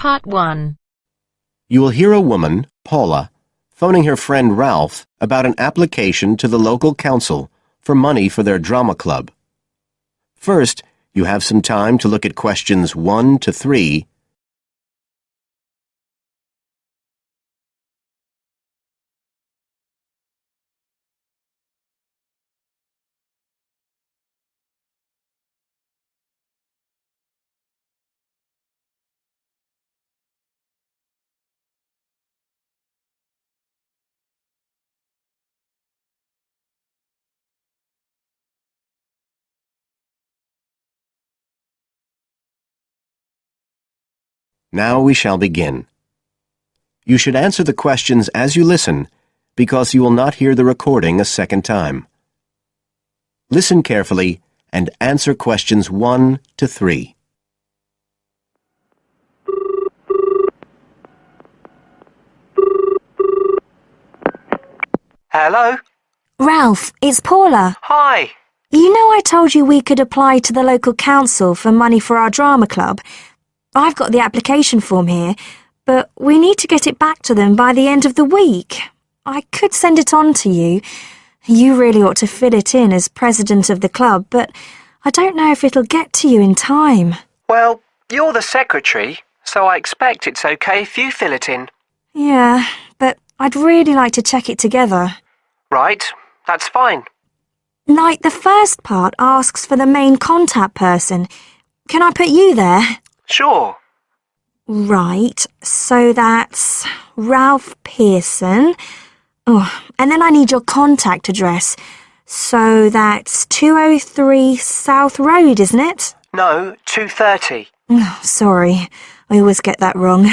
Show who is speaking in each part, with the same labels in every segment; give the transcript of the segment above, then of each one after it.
Speaker 1: Part 1.
Speaker 2: You will hear a woman, Paula, phoning her friend Ralph about an application to the local council for money for their drama club. First, you have some time to look at questions 1 to 3. Now we shall begin. You should answer the questions as you listen, because you will not hear the recording a second time. Listen carefully and answer questions 1 to 3.
Speaker 3: Hello?
Speaker 4: Ralph, it's Paula.
Speaker 3: Hi.
Speaker 4: You know I told you we could apply to the local council for money for our drama club? I've got the application form here, but we need to get it back to them by the end of the week. I could send it on to you. You really ought to fill it in as president of the club, but I don't know if it'll get to you in time.
Speaker 3: Well, you're the secretary, so I expect it's okay if you fill it in.
Speaker 4: Yeah, but I'd really like to check it together.
Speaker 3: Right, that's fine.
Speaker 4: Like, the first part asks for the main contact person. Can I put you there?
Speaker 3: Sure.
Speaker 4: Right, so that's Ralph Pearson. Oh, and then I need your contact address. So that's 203 South Road, isn't it?
Speaker 3: No, 2:30.
Speaker 4: Oh, sorry, I always get that wrong.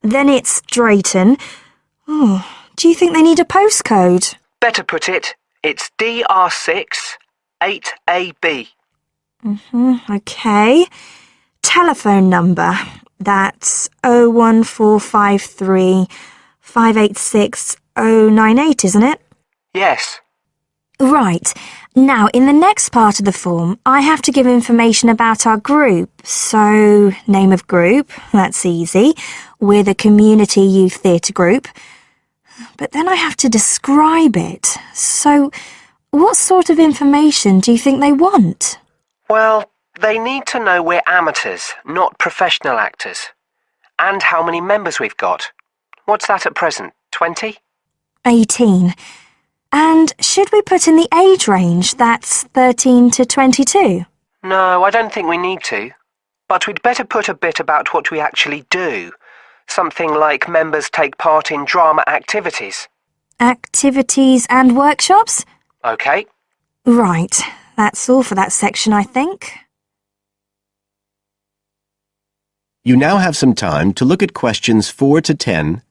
Speaker 4: Then it's Drayton. Oh, do you think they need a postcode?
Speaker 3: Better put it, it's DR6 8AB.
Speaker 4: Okay. Telephone number. That's 01453 586 098, isn't it?
Speaker 3: Yes.
Speaker 4: Right. Now, in the next part of the form, I have to give information about our group. So, name of group, that's easy. We're the Community Youth Theatre Group. But then I have to describe it. So, what sort of information do you think they want?
Speaker 3: Well, they need to know we're amateurs, not professional actors. And how many members we've got. What's that at present, 20?
Speaker 4: 18. And should we put in the age range? That's 13 to 22.
Speaker 3: No, I don't think we need to. But we'd better put a bit about what we actually do. Something like members take part in drama activities.
Speaker 4: Activities and workshops?
Speaker 3: Okay.
Speaker 4: Right. That's all for that section, I think.
Speaker 2: You now have some time to look at questions 4 to 10.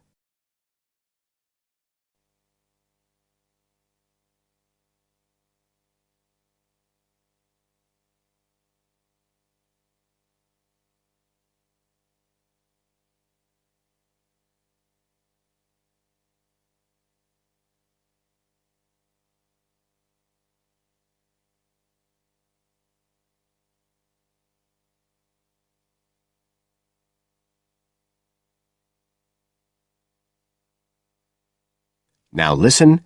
Speaker 2: Now listen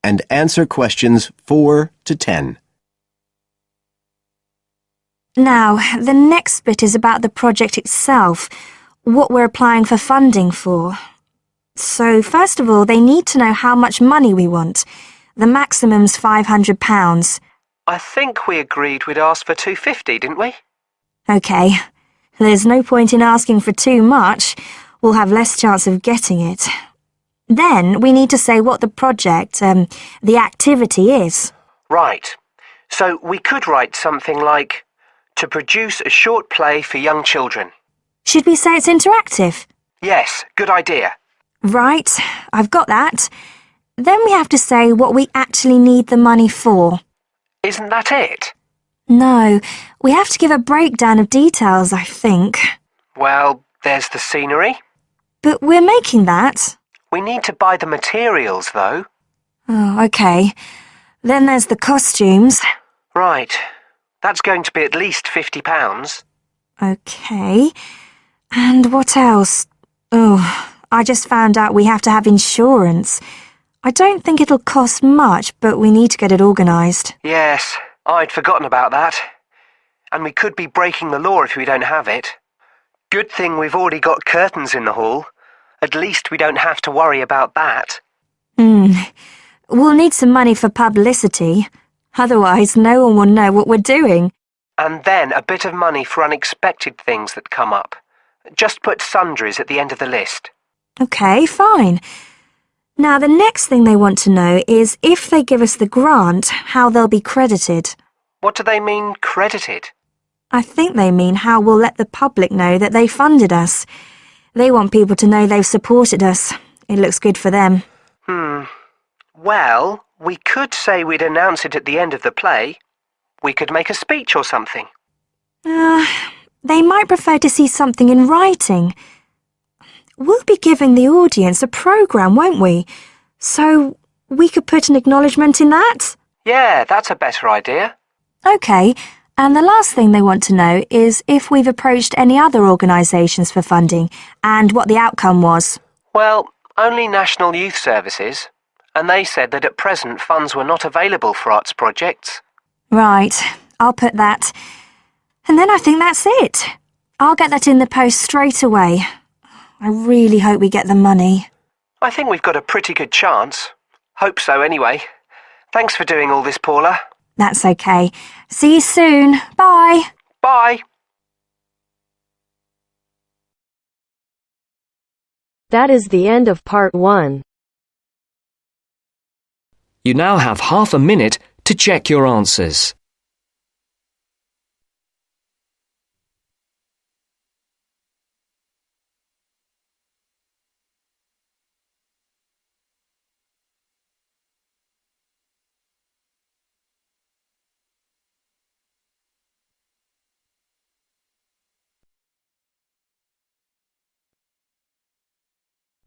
Speaker 2: and answer questions 4 to 10.
Speaker 4: Now, the next bit is about the project itself, what we're applying for funding for. So, first of all, they need to know how much money we want. The maximum's £500.
Speaker 3: I think we agreed we'd ask for 250, didn't we?
Speaker 4: OK. There's no point in asking for too much. We'll have less chance of getting it. Then we need to say what the project, the activity is.
Speaker 3: Right. So we could write something like, to produce a short play for young children.
Speaker 4: Should we say it's interactive?
Speaker 3: Yes, good idea.
Speaker 4: Right, I've got that. Then we have to say what we actually need the money for.
Speaker 3: Isn't that it?
Speaker 4: No, we have to give a breakdown of details, I think.
Speaker 3: Well, there's the scenery.
Speaker 4: But we're making that.
Speaker 3: We need to buy the materials, though.
Speaker 4: Oh, OK. Then there's the costumes.
Speaker 3: Right. That's going to be at least £50.
Speaker 4: OK. And what else? Oh, I just found out we have to have insurance. I don't think it'll cost much, but we need to get it organised.
Speaker 3: Yes, I'd forgotten about that. And we could be breaking the law if we don't have it. Good thing we've already got curtains in the hall. At least we don't have to worry about that.
Speaker 4: We'll need some money for publicity. Otherwise, no one will know what we're doing.
Speaker 3: And then a bit of money for unexpected things that come up. Just put sundries at the end of the list.
Speaker 4: OK, fine. Now, the next thing they want to know is if they give us the grant, how they'll be credited.
Speaker 3: What do they mean, credited?
Speaker 4: I think they mean how we'll let the public know that they funded us. They want people to know they've supported us. It looks good for them.
Speaker 3: Well, we could say we'd announce it at the end of the play. We could make a speech or something.
Speaker 4: They might prefer to see something in writing. We'll be giving the audience a programme, won't we? So we could put an acknowledgement in that?
Speaker 3: Yeah, that's a better idea.
Speaker 4: OK, and the last thing they want to know is if we've approached any other organisations for funding and what the outcome was.
Speaker 3: Well, only National Youth Services. And they said that at present funds were not available for arts projects.
Speaker 4: Right, I'll put that. And then I think that's it. I'll get that in the post straight away. I really hope we get the money.
Speaker 3: I think we've got a pretty good chance. Hope so anyway. Thanks for doing all this, Paula.
Speaker 4: That's OK. See you soon. Bye.
Speaker 3: Bye.
Speaker 1: That is the end of part 1.
Speaker 5: You now have half a minute to check your answers.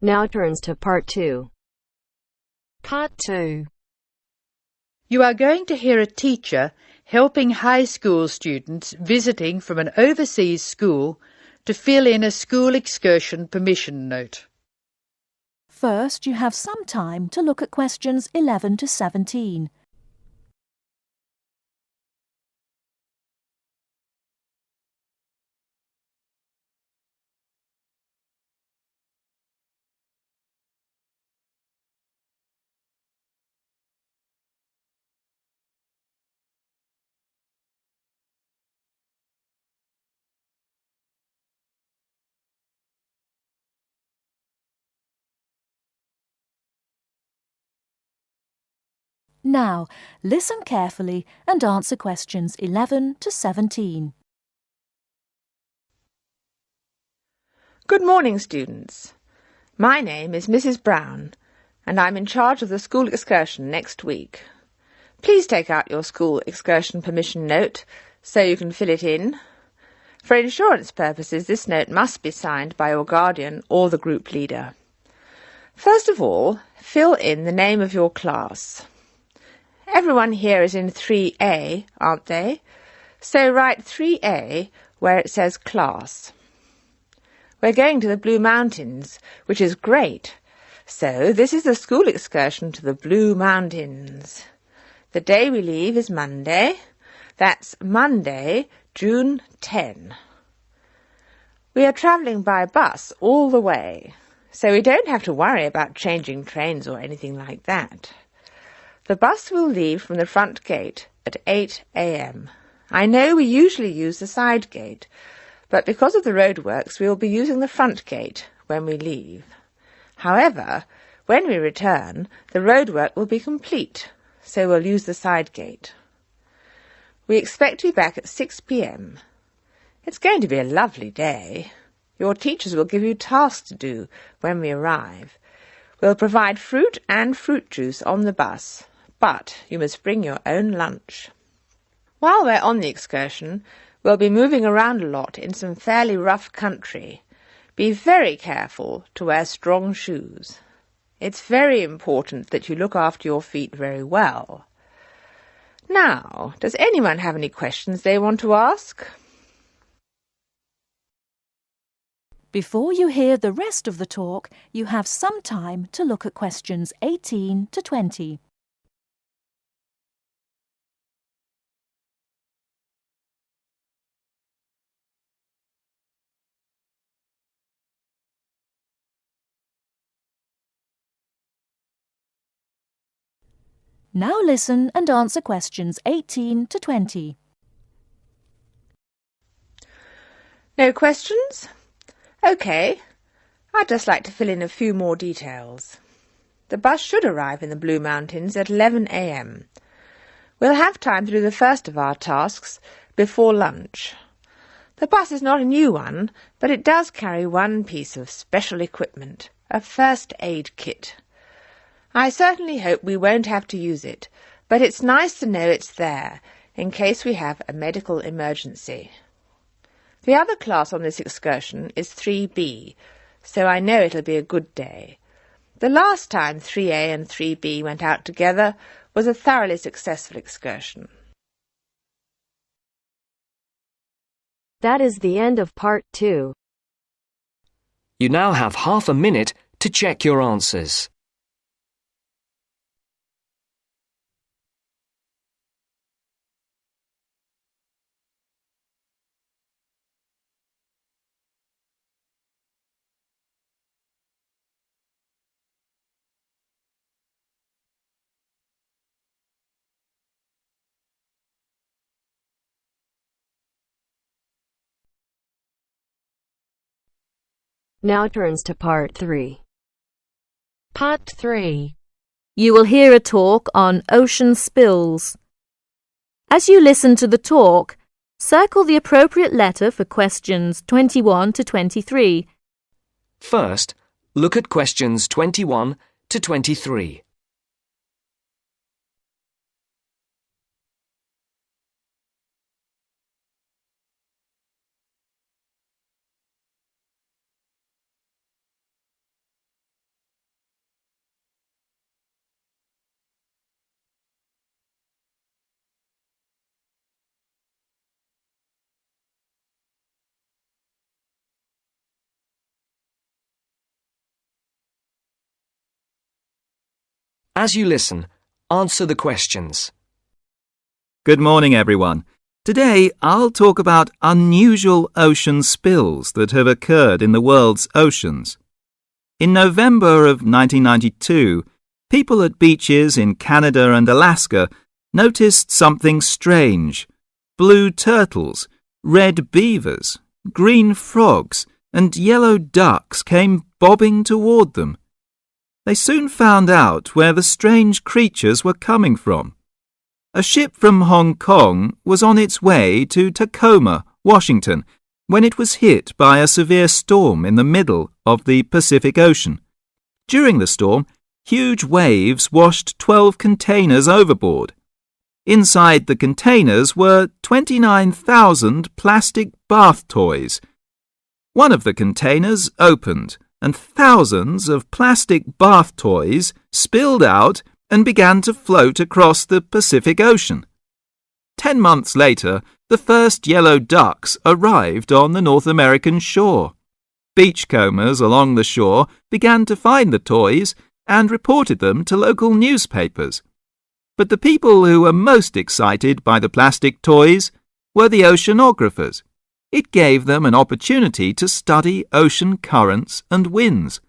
Speaker 1: Now turns to part 2.
Speaker 6: Part 2. You are going to hear a teacher helping high school students visiting from an overseas school to fill in a school excursion permission note.
Speaker 7: First, you have some time to look at questions 11 to 17. Now, listen carefully and answer questions 11 to 17.
Speaker 8: Good morning, students. My name is Mrs. Brown, and I'm in charge of the school excursion next week. Please take out your school excursion permission note so you can fill it in. For insurance purposes, this note must be signed by your guardian or the group leader. First of all, fill in the name of your class. Everyone here is in 3A, aren't they? So write 3A where it says class. We're going to the Blue Mountains, which is great. So this is the school excursion to the Blue Mountains. The day we leave is Monday. That's Monday, June 10. We are travelling by bus all the way, so we don't have to worry about changing trains or anything like that. The bus will leave from the front gate at 8 a.m. I know we usually use the side gate, but because of the roadworks we will be using the front gate when we leave. However, when we return, the roadwork will be complete, so we'll use the side gate. We expect to be back at 6 p.m. It's going to be a lovely day. Your teachers will give you tasks to do when we arrive. We'll provide fruit and fruit juice on the bus, but you must bring your own lunch. While we're on the excursion, we'll be moving around a lot in some fairly rough country. Be very careful to wear strong shoes. It's very important that you look after your feet very well. Now, does anyone have any questions they want to ask?
Speaker 7: Before you hear the rest of the talk, you have some time to look at questions 18 to 20. Now listen and answer questions 18 to 20.
Speaker 8: No questions? OK. I'd just like to fill in a few more details. The bus should arrive in the Blue Mountains at 11 a.m. We'll have time to do the first of our tasks before lunch. The bus is not a new one, but it does carry one piece of special equipment, a first aid kit. I certainly hope we won't have to use it, but it's nice to know it's there in case we have a medical emergency. The other class on this excursion is 3B, so I know it'll be a good day. The last time 3A and 3B went out together was a thoroughly successful excursion.
Speaker 1: That is the end of part 2.
Speaker 5: You now have half a minute to check your answers.
Speaker 1: Now turns to part 3.
Speaker 9: Part 3. You will hear a talk on ocean spills. As you listen to the talk, circle the appropriate letter for questions 21 to 23.
Speaker 5: First, look at questions 21 to 23. As you listen, answer the questions.
Speaker 10: Good morning, everyone. Today, I'll talk about unusual ocean spills that have occurred in the world's oceans. In November of 1992, people at beaches in Canada and Alaska noticed something strange. Blue turtles, red beavers, green frogs, and yellow ducks came bobbing toward them. They soon found out where the strange creatures were coming from. A ship from Hong Kong was on its way to Tacoma, Washington, when it was hit by a severe storm in the middle of the Pacific Ocean. During the storm, huge waves washed 12 containers overboard. Inside the containers were 29,000 plastic bath toys. One of the containers opened, and thousands of plastic bath toys spilled out and began to float across the Pacific Ocean. 10 months later, the first yellow ducks arrived on the North American shore. Beachcombers along the shore began to find the toys and reported them to local newspapers. But the people who were most excited by the plastic toys were the oceanographers. It gave them an opportunity to study ocean currents and winds.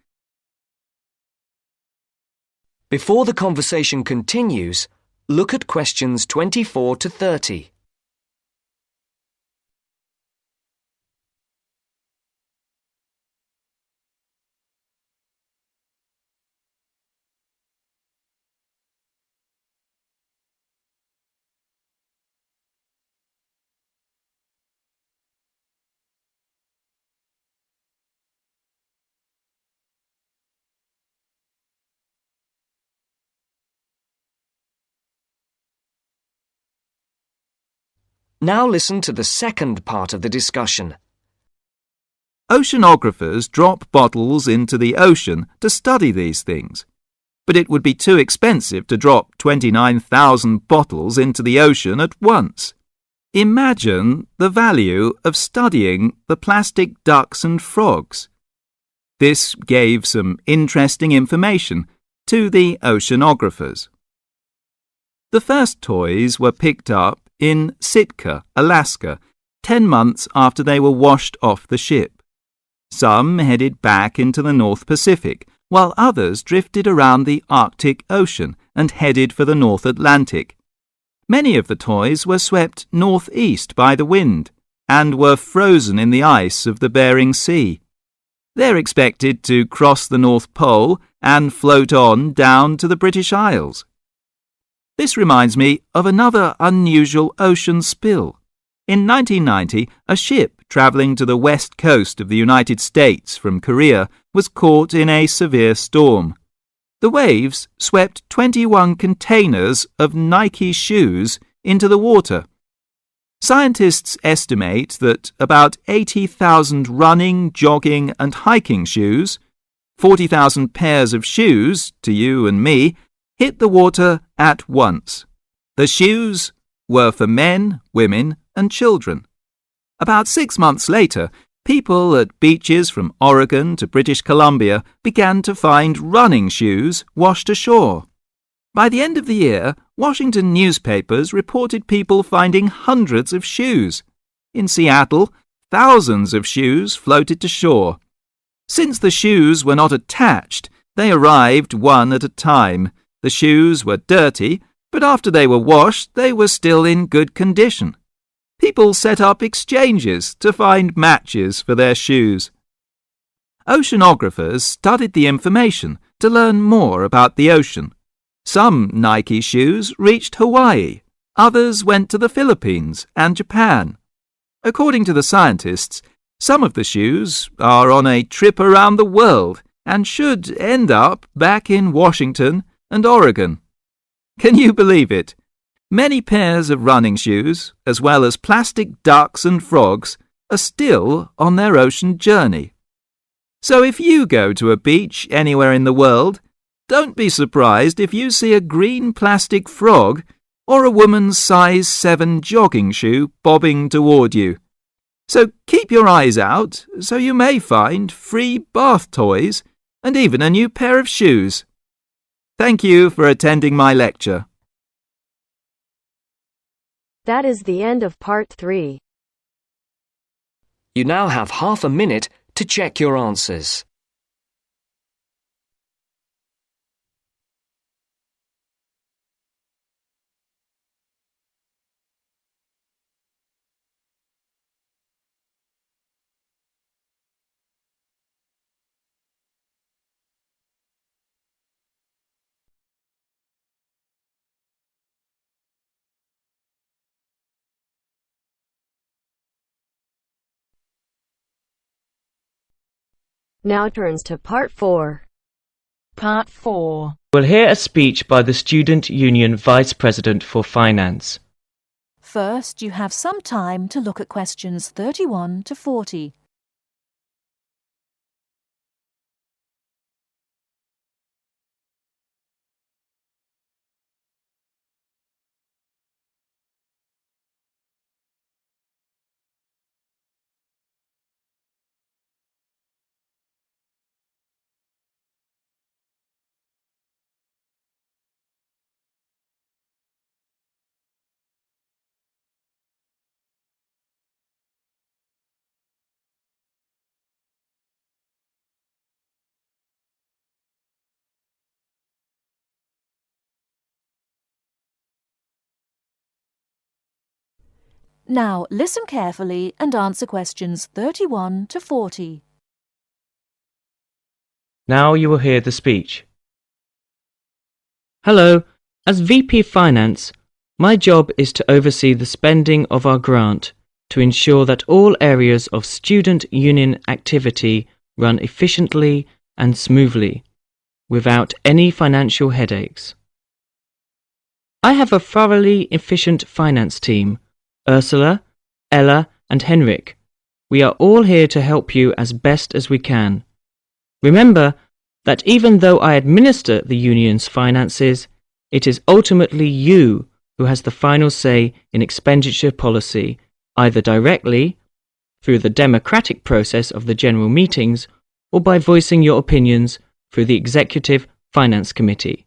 Speaker 5: Before the conversation continues, look at questions 24 to 30. Now listen to the second part of the discussion.
Speaker 10: Oceanographers drop bottles into the ocean to study these things. But it would be too expensive to drop 29,000 bottles into the ocean at once. Imagine the value of studying the plastic ducks and frogs. This gave some interesting information to the oceanographers. The first toys were picked up in Sitka, Alaska, 10 months after they were washed off the ship. Some headed back into the North Pacific, while others drifted around the Arctic Ocean and headed for the North Atlantic. Many of the toys were swept northeast by the wind and were frozen in the ice of the Bering Sea. They're expected to cross the North Pole and float on down to the British Isles. This reminds me of another unusual ocean spill. In 1990, a ship travelling to the west coast of the United States from Korea was caught in a severe storm. The waves swept 21 containers of Nike shoes into the water. Scientists estimate that about 80,000 running, jogging and hiking shoes, 40,000 pairs of shoes, to you and me, hit the water at once. The shoes were for men, women and children. About 6 months later, people at beaches from Oregon to British Columbia began to find running shoes washed ashore. By the end of the year, Washington newspapers reported people finding hundreds of shoes. In Seattle, thousands of shoes floated to shore. Since the shoes were not attached, they arrived one at a time. The shoes were dirty, but after they were washed, they were still in good condition. People set up exchanges to find matches for their shoes. Oceanographers studied the information to learn more about the ocean. Some Nike shoes reached Hawaii, others went to the Philippines and Japan. According to the scientists, some of the shoes are on a trip around the world and should end up back in Washington and Oregon. Can you believe it? Many pairs of running shoes, as well as plastic ducks and frogs, are still on their ocean journey. So if you go to a beach anywhere in the world, don't be surprised if you see a green plastic frog or a woman's size 7 jogging shoe bobbing toward you. So keep your eyes out so you may find free bath toys and even a new pair of shoes. Thank you for attending my lecture.
Speaker 1: That is the end of part 3.
Speaker 5: You now have half a minute to check your answers.
Speaker 1: Now turns to part 4.
Speaker 11: Part 4.
Speaker 12: We'll hear a speech by the Student Union Vice President for Finance.
Speaker 7: First, you have some time to look at questions 31 to 40. Now listen carefully and answer questions 31 to 40.
Speaker 12: Now you will hear the speech. Hello, as VP Finance, my job is to oversee the spending of our grant to ensure that all areas of student union activity run efficiently and smoothly, without any financial headaches. I have a thoroughly efficient finance team. Ursula, Ella and Henrik. We are all here to help you as best as we can. Remember that even though I administer the union's finances, it is ultimately you who has the final say in expenditure policy, either directly, through the democratic process of the general meetings, or by voicing your opinions through the Executive Finance Committee.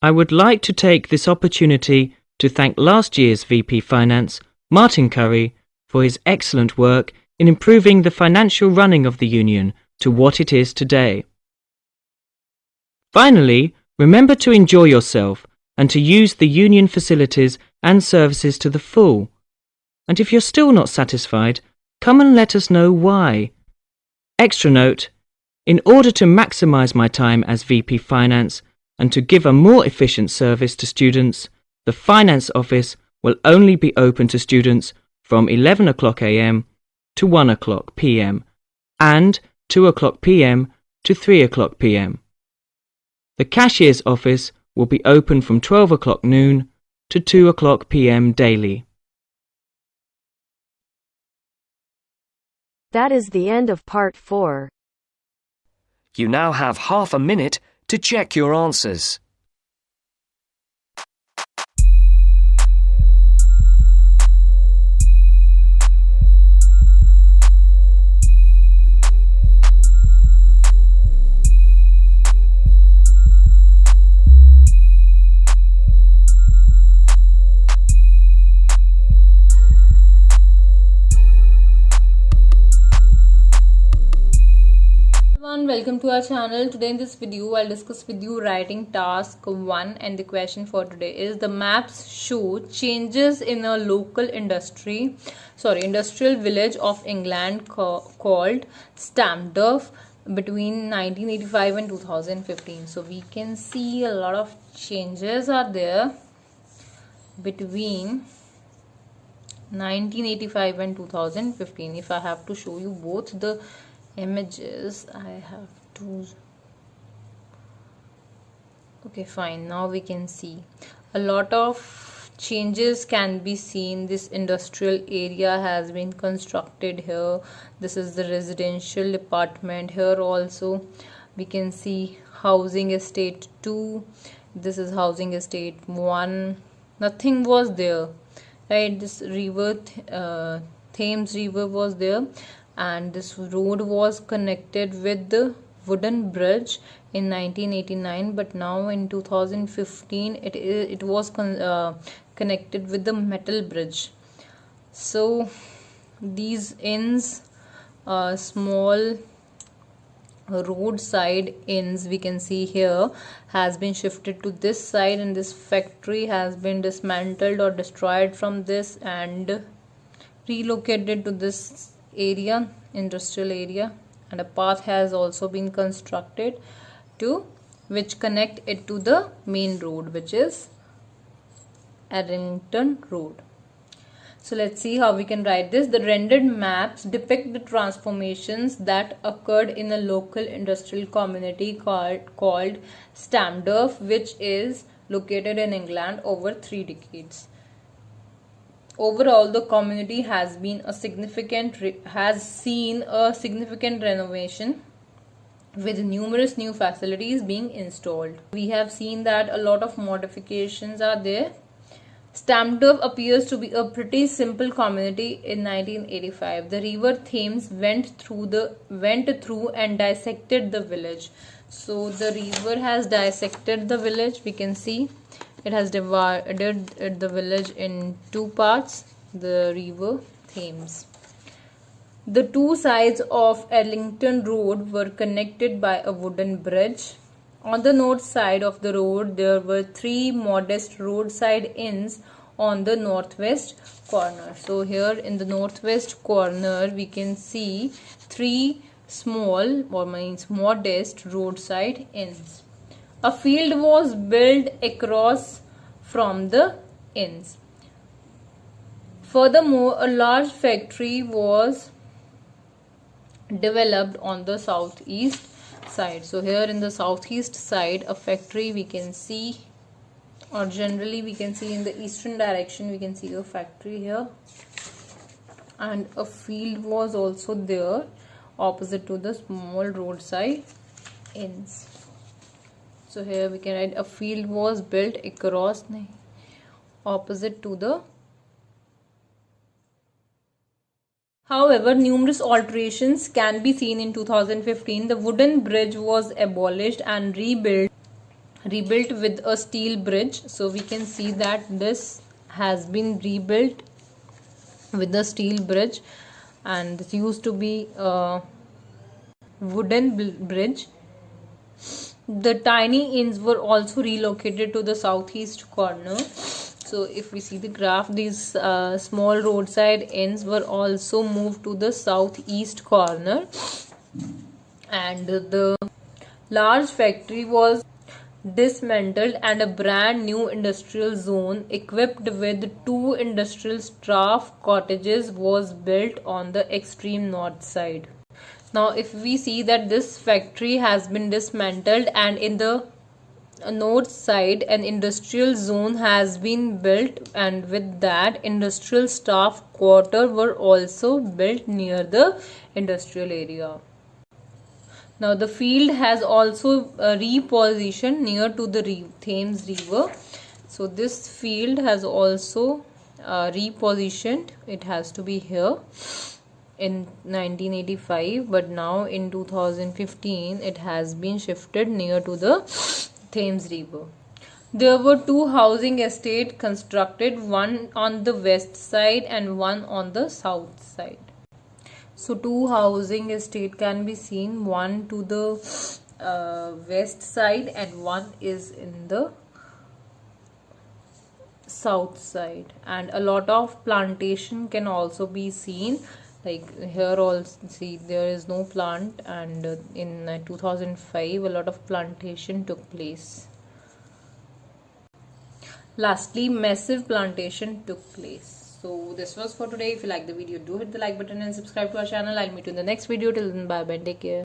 Speaker 12: I would like to take this opportunity to thank last year's VP Finance, Martin Curry, for his excellent work in improving the financial running of the Union to what it is today. Finally, remember to enjoy yourself and to use the Union facilities and services to the full. And if you're still not satisfied, come and let us know why. Extra note, in order to maximise my time as VP Finance and to give a more efficient service to students, the Finance Office will only be open to students from 11 o'clock AM to 1 o'clock PM and 2 o'clock PM to 3 o'clock PM. The Cashier's Office will be open from 12 o'clock noon to 2 o'clock PM daily.
Speaker 1: That is the end of part 4.
Speaker 5: You now have half a minute to check your answers.
Speaker 13: Welcome to our channel. Today in this video I'll discuss with you writing task 1, and the question for today is the maps show changes in a local industrial village of England called Stamford between 1985 and 2015. So we can see a lot of changes are there between 1985 and 2015. If I have to show you both the images, I have to. Okay, fine. Now we can see a lot of changes can be seen. This industrial area has been constructed here. This is the residential apartment. Here also we can see housing estate 2. This is housing estate 1. Nothing was there, right? This river, Thames River was there, and this road was connected with the wooden bridge in 1989, but now in 2015 it was connected with the metal bridge. So these inns, small roadside inns we can see here, has been shifted to this side, and this factory has been dismantled or destroyed from this and relocated to this area, industrial area, and a path has also been constructed to which connect it to the main road, which is Arlington Road. So let's see how we can write this. The rendered maps depict the transformations that occurred in a local industrial community called Stamford, which is located in England over 3 decades. Overall, the community has seen a significant renovation with numerous new facilities being installed. We have seen that a lot of modifications are there. Stamford appears to be a pretty simple community in 1985. The river Thames went through and dissected the village. So the river has dissected the village. We can see it has divided the village in 2 parts, the river Thames. The 2 sides of Arlington Road were connected by a wooden bridge. On the north side of the road, there were 3 modest roadside inns on the northwest corner. So here in the northwest corner, we can see 3 small or means modest roadside inns. A field was built across from the inns. Furthermore, a large factory was developed on the southeast side. So here in the southeast side, a factory we can see, or generally we can see in the eastern direction, we can see a factory here, and a field was also there opposite to the small roadside inns. So here we can write a field was built across opposite to the However, numerous alterations can be seen in 2015. The wooden bridge was abolished and rebuilt with a steel bridge. So we can see that this has been rebuilt with a steel bridge, and this used to be a wooden bridge. The tiny inns were also relocated to the southeast corner. So if we see the graph, these small roadside inns were also moved to the southeast corner, and the large factory was dismantled and a brand new industrial zone equipped with 2 industrial staff cottages was built on the extreme north side. Now if we see that this factory has been dismantled, and in the north side an industrial zone has been built, and with that industrial staff quarter were also built near the industrial area. Now the field has also repositioned near to the Thames River. So this field has also repositioned. It has to be here in 1985, but now in 2015 it has been shifted near to the Thames River. There were 2 housing estates constructed, one on the west side and one on the south side. So 2 housing estate can be seen, one to the west side and one is in the south side, and a lot of plantation can also be seen. Like here also see there is no plant, and in 2005 a lot of plantation took place. Lastly, massive plantation took place. So this was for today. If you like the video, do hit the like button and subscribe to our channel. I'll meet you in the next video. Till then, bye bye, take care.